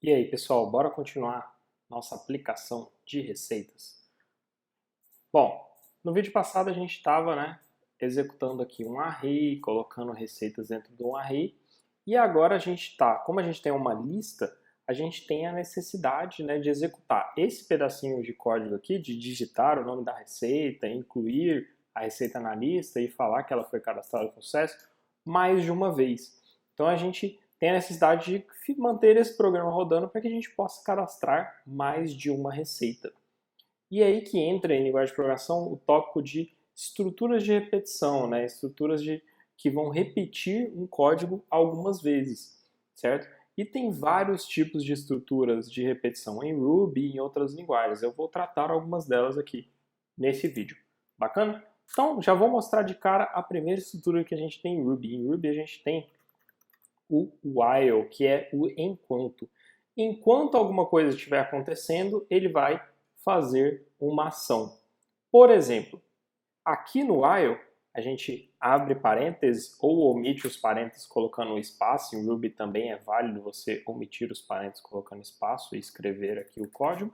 E aí, pessoal, bora continuar nossa aplicação de receitas? Bom, no vídeo passado a gente estava, executando aqui um array, colocando receitas dentro de um array, e agora a gente está, como a gente tem uma lista, a gente tem a necessidade, de executar esse pedacinho de código aqui, de digitar o nome da receita, incluir a receita na lista e falar que ela foi cadastrada com sucesso, mais de uma vez. Então a gente tem a necessidade de manter esse programa rodando para que a gente possa cadastrar mais de uma receita. E é aí que entra em linguagem de programação o tópico de estruturas de repetição, estruturas que vão repetir um código algumas vezes, certo? E tem vários tipos de estruturas de repetição em Ruby e em outras linguagens. Eu vou tratar algumas delas aqui nesse vídeo. Bacana? Então, já vou mostrar de cara a primeira estrutura que a gente tem em Ruby. Em Ruby a gente tem o while, que é o enquanto. Enquanto alguma coisa estiver acontecendo, ele vai fazer uma ação. Por exemplo, aqui no while, a gente abre parênteses ou omite os parênteses colocando um espaço. Em Ruby também é válido você omitir os parênteses colocando espaço e escrever aqui o código.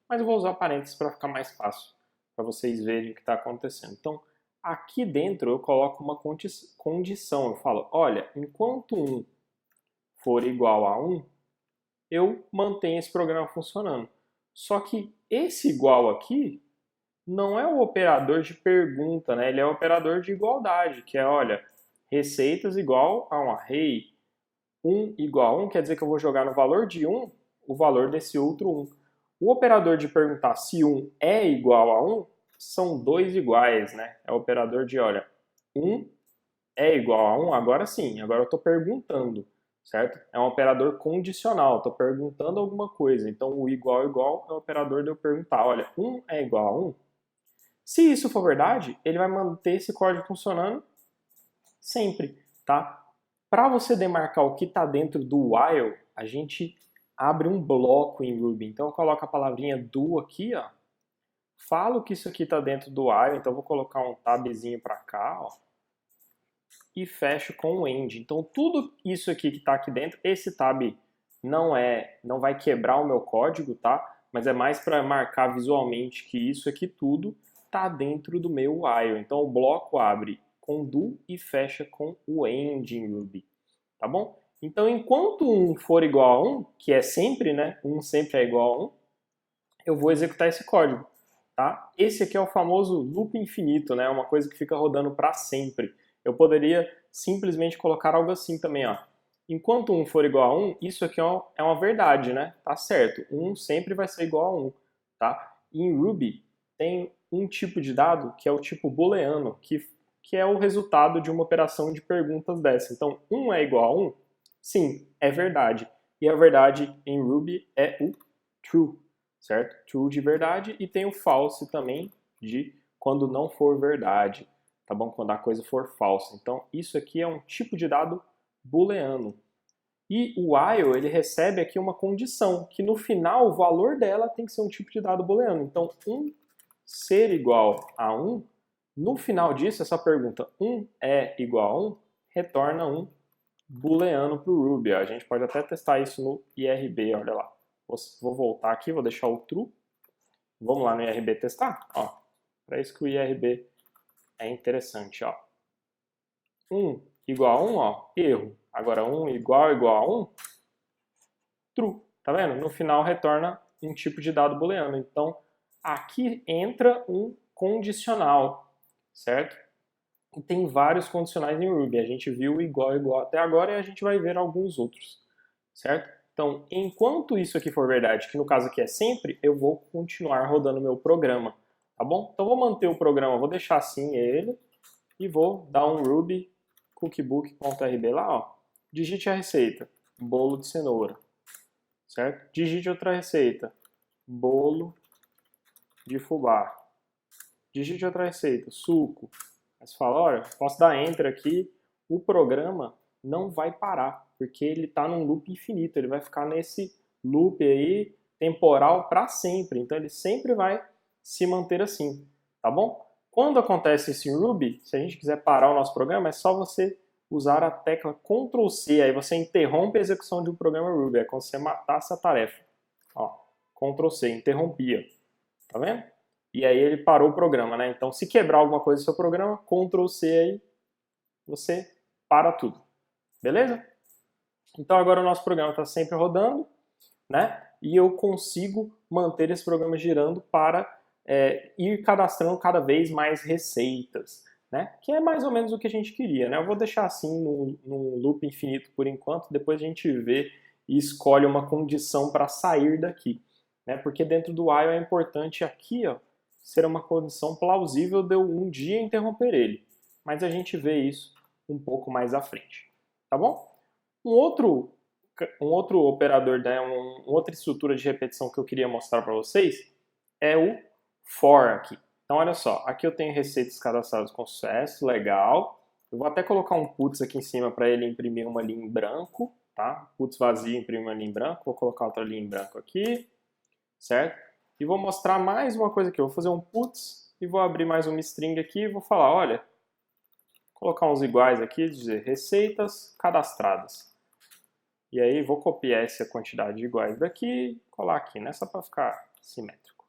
Mas eu vou usar parênteses para ficar mais fácil, para vocês verem o que está acontecendo. Então, aqui dentro eu coloco uma condição. Eu falo, olha, enquanto 1 for igual a 1, eu mantenho esse programa funcionando. Só que esse igual aqui não é o operador de pergunta, ele é o operador de igualdade, que é, olha, receitas igual a um array, 1 igual a 1 quer dizer que eu vou jogar no valor de 1 o valor desse outro 1. O operador de perguntar se 1 é igual a 1 são dois iguais, É o operador de, olha, 1 é igual a 1, agora sim, agora eu estou perguntando, certo? É um operador condicional, estou perguntando alguma coisa. Então, o igual é o operador de eu perguntar, olha, 1 é igual a 1? Se isso for verdade, ele vai manter esse código funcionando sempre, tá? Para você demarcar o que está dentro do while, a gente abre um bloco em Ruby. Então, eu coloco a palavrinha do aqui, ó. Falo que isso aqui está dentro do while, então eu vou colocar um tabzinho para cá, ó. E fecho com o end. Então tudo isso aqui que está aqui dentro, esse tab não vai quebrar o meu código, tá? Mas é mais para marcar visualmente que isso aqui tudo está dentro do meu while. Então o bloco abre com do e fecha com o end em Ruby, tá bom? Então enquanto 1 for igual a 1, que é sempre, 1 sempre é igual a 1, eu vou executar esse código, tá? Esse aqui é o famoso loop infinito, uma coisa que fica rodando para sempre. Eu poderia simplesmente colocar algo assim também, ó. Enquanto 1 for igual a 1, isso aqui é uma verdade, Tá certo, 1 sempre vai ser igual a 1, tá? E em Ruby tem um tipo de dado que é o tipo booleano, que é o resultado de uma operação de perguntas dessa. Então, 1 é igual a 1? Sim, é verdade. E a verdade em Ruby é o true, certo? True de verdade, e tem o false também de quando não for verdade, tá bom? Quando a coisa for falsa. Então, isso aqui é um tipo de dado booleano. E o while, ele recebe aqui uma condição, que no final o valor dela tem que ser um tipo de dado booleano. Então, 1 ser igual a 1, no final disso, essa pergunta 1 é igual a 1, retorna um booleano para o Ruby. A gente pode até testar isso no IRB, olha lá. Vou voltar aqui, vou deixar o true. Vamos lá no IRB testar? Para isso que o IRB é interessante. 1 igual a 1, erro. Agora 1 igual a 1, true. Tá vendo? No final retorna um tipo de dado booleano. Então, aqui entra um condicional, certo? E tem vários condicionais em Ruby. A gente viu igual até agora e a gente vai ver alguns outros, certo? Então, enquanto isso aqui for verdade, que no caso aqui é sempre, eu vou continuar rodando meu programa, tá bom? Então, vou manter o programa, vou deixar assim ele e vou dar um ruby cookbook.rb lá, ó. Digite a receita, bolo de cenoura, certo? Digite outra receita, bolo de fubá. Digite outra receita, suco. Mas fala, olha, posso dar enter aqui, o programa não vai parar, porque ele está num loop infinito, ele vai ficar nesse loop aí temporal para sempre, então ele sempre vai se manter assim, tá bom? Quando acontece isso em Ruby, se a gente quiser parar o nosso programa, é só você usar a tecla Ctrl C, aí você interrompe a execução de um programa Ruby, é como se você matasse a tarefa. Ó, Ctrl C, interrompia, tá vendo? E aí ele parou o programa, né? Então se quebrar alguma coisa no seu programa, Ctrl C aí, você para tudo, beleza? Então agora o nosso programa está sempre rodando, né? E eu consigo manter esse programa girando para ir cadastrando cada vez mais receitas, né? Que é mais ou menos o que a gente queria, né? Eu vou deixar assim num loop infinito por enquanto, depois a gente vê e escolhe uma condição para sair daqui, né? Porque dentro do while é importante aqui, ó, ser uma condição plausível de eu um dia interromper ele. Mas a gente vê isso um pouco mais à frente, tá bom? Um outro operador, né, uma outra estrutura de repetição que eu queria mostrar para vocês é o for aqui. Então, olha só, aqui eu tenho receitas cadastradas com sucesso, legal. Eu vou até colocar um puts aqui em cima para ele imprimir uma linha em branco, tá? Puts vazio, imprimir uma linha em branco. Vou colocar outra linha em branco aqui, certo? E vou mostrar mais uma coisa aqui. Eu vou fazer um puts e vou abrir mais uma string aqui e vou falar, olha, colocar uns iguais aqui, dizer receitas cadastradas. E aí vou copiar essa quantidade de iguais daqui e colar aqui, né? Só para ficar simétrico.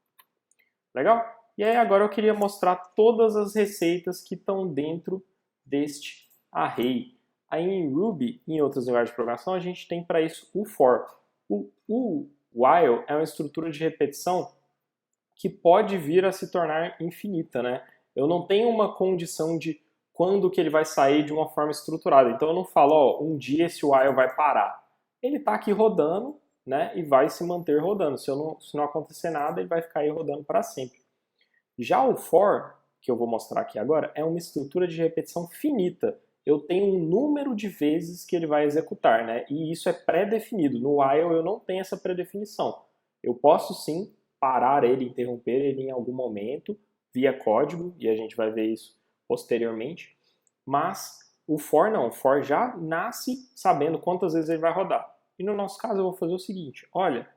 Legal? E aí agora eu queria mostrar todas as receitas que estão dentro deste array. Aí em Ruby e em outras linguagens de programação a gente tem para isso o for. O while é uma estrutura de repetição que pode vir a se tornar infinita, né? Eu não tenho uma condição de quando que ele vai sair de uma forma estruturada. Então eu não falo, ó, um dia esse while vai parar. Ele está aqui rodando, né, e vai se manter rodando. Se não acontecer nada, ele vai ficar aí rodando para sempre. Já o for, que eu vou mostrar aqui agora, é uma estrutura de repetição finita. Eu tenho um número de vezes que ele vai executar, né, e isso é pré-definido. No while eu não tenho essa pré-definição. Eu posso sim parar ele, interromper ele em algum momento, via código, e a gente vai ver isso posteriormente, mas o for não, o for já nasce sabendo quantas vezes ele vai rodar. E no nosso caso eu vou fazer o seguinte, olha,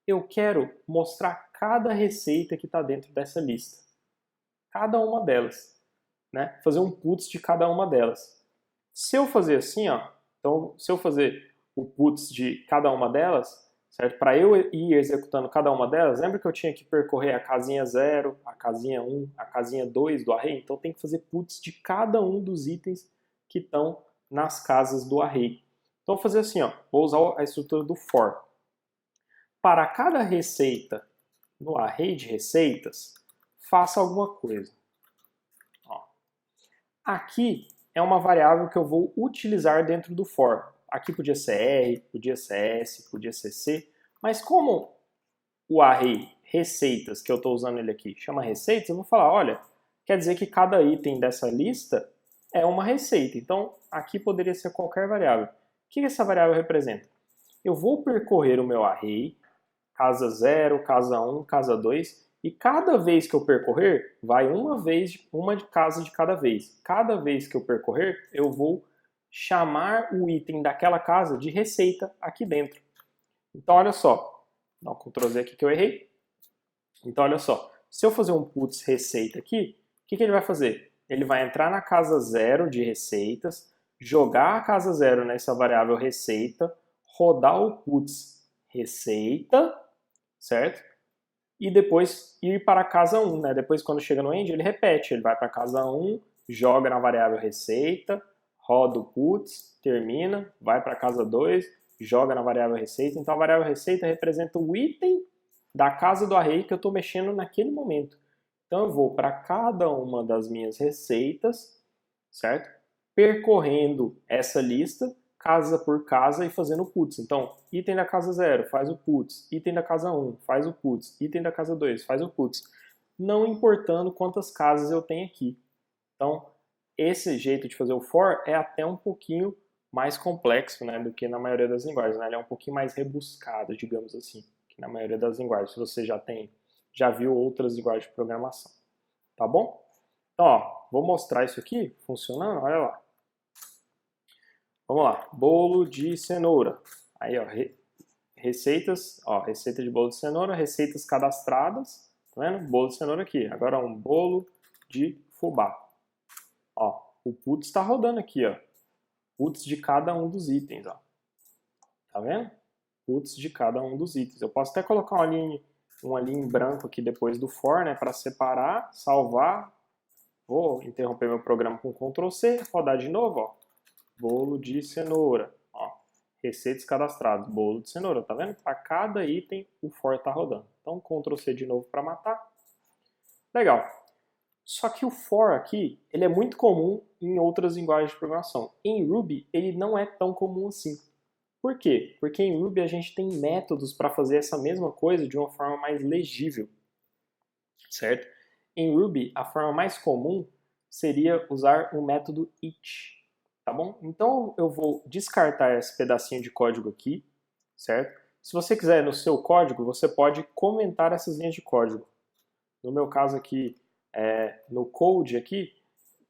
eu quero mostrar cada receita que está dentro dessa lista. Cada uma delas. Né? Fazer um puts de cada uma delas. Se eu fazer assim, ó, então se eu fazer o puts de cada uma delas, certo? Para eu ir executando cada uma delas, lembra que eu tinha que percorrer a casinha 0, a casinha 1, a casinha 2 do array? Então tem que fazer puts de cada um dos itens que estão nas casas do array. Então vou fazer assim, ó, vou usar a estrutura do for. Para cada receita no array de receitas, faça alguma coisa. Ó. Aqui é uma variável que eu vou utilizar dentro do for. Aqui podia ser R, podia ser S, podia ser C, mas como o array receitas, que eu estou usando ele aqui, chama receitas, eu vou falar, olha, quer dizer que cada item dessa lista é uma receita. Então, aqui poderia ser qualquer variável. O que essa variável representa? Eu vou percorrer o meu array, casa 0, casa 1, casa 2, e cada vez que eu percorrer, vai uma de casa de cada vez. Cada vez que eu percorrer, eu vou chamar o item daquela casa de receita aqui dentro. Então, olha só. Dá um Ctrl Z aqui que eu errei. Então, olha só. Se eu fazer um puts receita aqui, o que ele vai fazer? Ele vai entrar na casa 0 de receitas, jogar a casa 0 nessa variável receita, rodar o puts receita, certo? E depois ir para a casa 1, né? Depois, quando chega no end, ele repete. Ele vai para a casa 1, joga na variável receita, roda o puts, termina, vai para a casa 2, joga na variável receita. Então, a variável receita representa o item da casa do array que eu estou mexendo naquele momento. Então, eu vou para cada uma das minhas receitas, certo? Percorrendo essa lista, casa por casa e fazendo o puts. Então, item da casa 0, faz o puts. Item da casa 1, faz o puts. Item da casa 2, faz o puts. Não importando quantas casas eu tenho aqui. Então, esse jeito de fazer o for é até um pouquinho mais complexo, né, do que na maioria das linguagens. Né? Ele é um pouquinho mais rebuscado, digamos assim, que na maioria das linguagens. Se você já viu outras linguagens de programação. Tá bom? Então, ó, vou mostrar isso aqui funcionando. Olha lá. Vamos lá, bolo de cenoura. Aí, ó, receitas, ó, receita de bolo de cenoura, receitas cadastradas, tá vendo? Bolo de cenoura aqui. Agora um bolo de fubá. Ó, o puts está rodando aqui, ó. puts de cada um dos itens, ó. Tá vendo? Puts de cada um dos itens. Eu posso até colocar uma linha em branco aqui depois do for, né, para separar, salvar. Vou interromper meu programa com Ctrl C, rodar de novo, ó. Bolo de cenoura, ó. Receitas cadastradas, bolo de cenoura, tá vendo? Para cada item o for tá rodando. Então Ctrl C de novo para matar. Legal. Só que o for aqui, ele é muito comum em outras linguagens de programação. Em Ruby, ele não é tão comum assim. Por quê? Porque em Ruby a gente tem métodos para fazer essa mesma coisa de uma forma mais legível, certo? Em Ruby, a forma mais comum seria usar o método each, tá bom? Então eu vou descartar esse pedacinho de código aqui, certo? Se você quiser no seu código, você pode comentar essas linhas de código. No meu caso aqui, no code aqui,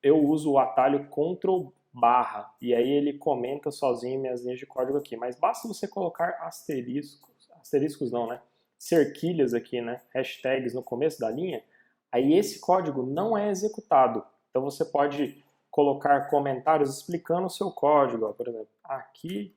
eu uso o atalho Ctrl barra, e aí ele comenta sozinho minhas linhas de código aqui. Mas basta você colocar asteriscos não, né? Cerquilhas aqui, né? Hashtags no começo da linha, aí esse código não é executado. Então você pode colocar comentários explicando o seu código. Ó, por exemplo, aqui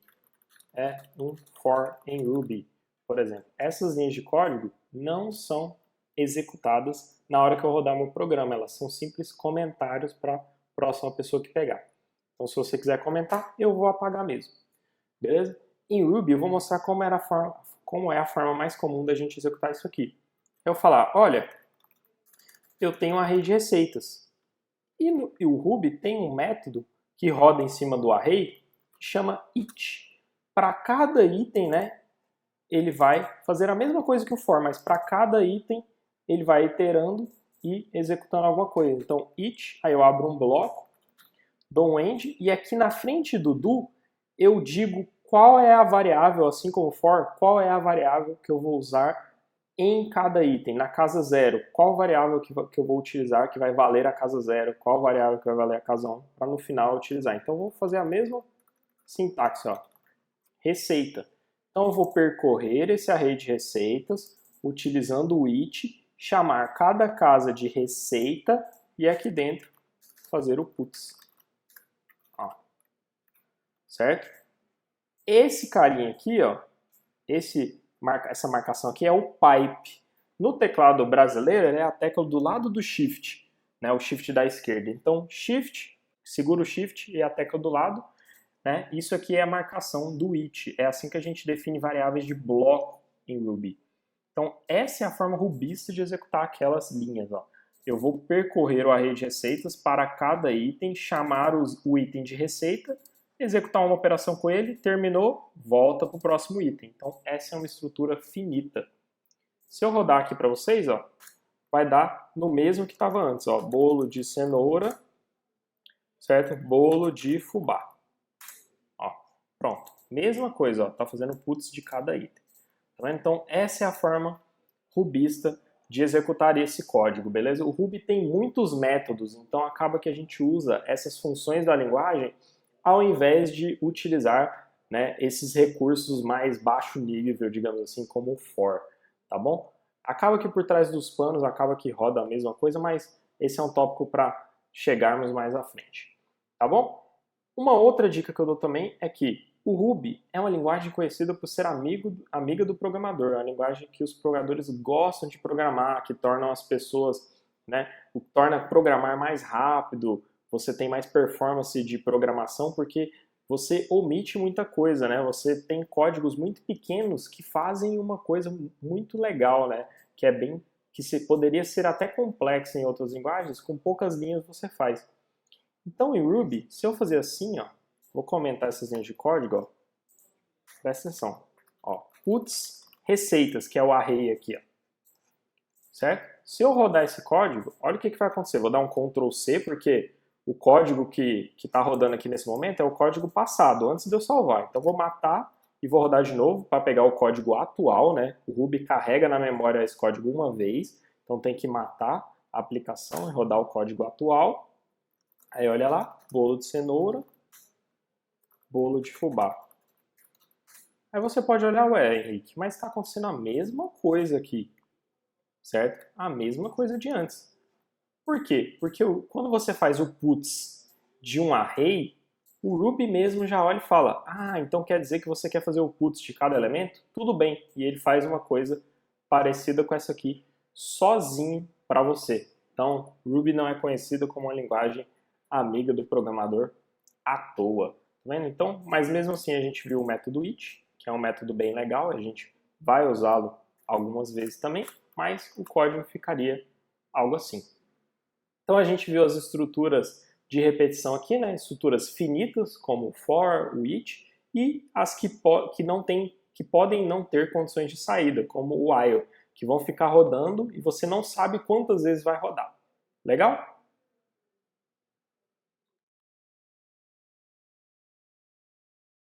é um for em Ruby, por exemplo. Essas linhas de código não são executadas na hora que eu rodar meu programa. Elas são simples comentários para a próxima pessoa que pegar. Então, se você quiser comentar, eu vou apagar mesmo. Beleza? Em Ruby, eu vou mostrar como é a forma mais comum da gente executar isso aqui. Eu falar, olha, eu tenho um array de receitas. E o Ruby tem um método que roda em cima do array que chama each. Para cada item, né, ele vai fazer a mesma coisa que o for, mas para cada item ele vai iterando e executando alguma coisa. Então, each, aí eu abro um bloco, dou um end, e aqui na frente do do, eu digo qual é a variável, assim como o for, qual é a variável que eu vou usar em cada item. Na casa 0, qual variável que eu vou utilizar que vai valer a casa 0, qual variável que vai valer a casa 1, para no final eu utilizar. Então, eu vou fazer a mesma sintaxe, ó. Receita. Então eu vou percorrer esse array de receitas utilizando o each, chamar cada casa de receita e aqui dentro fazer o puts. Ó. Certo? Esse carinha aqui, ó, essa marcação aqui é o pipe. No teclado brasileiro, ele é a tecla do lado do shift, né, o shift da esquerda. Então, shift, segura o shift e a tecla do lado. Né? Isso aqui é a marcação do each. É assim que a gente define variáveis de bloco em Ruby. Então, essa é a forma rubista de executar aquelas linhas. Ó. Eu vou percorrer o array de receitas para cada item, chamar o item de receita, executar uma operação com ele, terminou, volta para o próximo item. Então, essa é uma estrutura finita. Se eu rodar aqui para vocês, ó, vai dar no mesmo que estava antes. Ó, bolo de cenoura, certo? Bolo de fubá. Pronto, mesma coisa, ó, tá fazendo puts de cada item. Tá vendo? Então, essa é a forma rubista de executar esse código, beleza? O Ruby tem muitos métodos, então acaba que a gente usa essas funções da linguagem ao invés de utilizar, né, esses recursos mais baixo nível, digamos assim, como o for, tá bom? Acaba que por trás dos panos, acaba que roda a mesma coisa, mas esse é um tópico para chegarmos mais à frente, tá bom? Uma outra dica que eu dou também é que o Ruby é uma linguagem conhecida por ser amiga do programador, é uma linguagem que os programadores gostam de programar, que tornam as pessoas, né, torna programar mais rápido, você tem mais performance de programação porque você omite muita coisa, né? Você tem códigos muito pequenos que fazem uma coisa muito legal, né? Que poderia ser até complexo em outras linguagens, com poucas linhas você faz. Então, em Ruby, se eu fazer assim, ó, vou comentar essas linhas de código, ó, presta atenção. Ó, puts receitas, que é o array aqui, ó, certo? Se eu rodar esse código, olha o que vai acontecer. Vou dar um Ctrl C, porque o código que está rodando aqui nesse momento é o código passado, antes de eu salvar. Então, vou matar e vou rodar de novo para pegar o código atual, né? O Ruby carrega na memória esse código uma vez, então tem que matar a aplicação e rodar o código atual. Aí olha lá, bolo de cenoura, bolo de fubá. Aí você pode olhar, ué, Henrique, mas está acontecendo a mesma coisa aqui, certo? A mesma coisa de antes. Por quê? Porque quando você faz o puts de um array, o Ruby mesmo já olha e fala, ah, então quer dizer que você quer fazer o putz de cada elemento? Tudo bem. E ele faz uma coisa parecida com essa aqui, sozinho para você. Então, Ruby não é conhecida como uma linguagem amiga do programador à toa. Tá vendo? Então, mas mesmo assim a gente viu o método it, que é um método bem legal, a gente vai usá-lo algumas vezes também, mas o código ficaria algo assim. Então a gente viu as estruturas de repetição aqui, né? Estruturas finitas, como o for, o each, e as que podem não ter condições de saída, como o while, que vão ficar rodando e você não sabe quantas vezes vai rodar. Legal?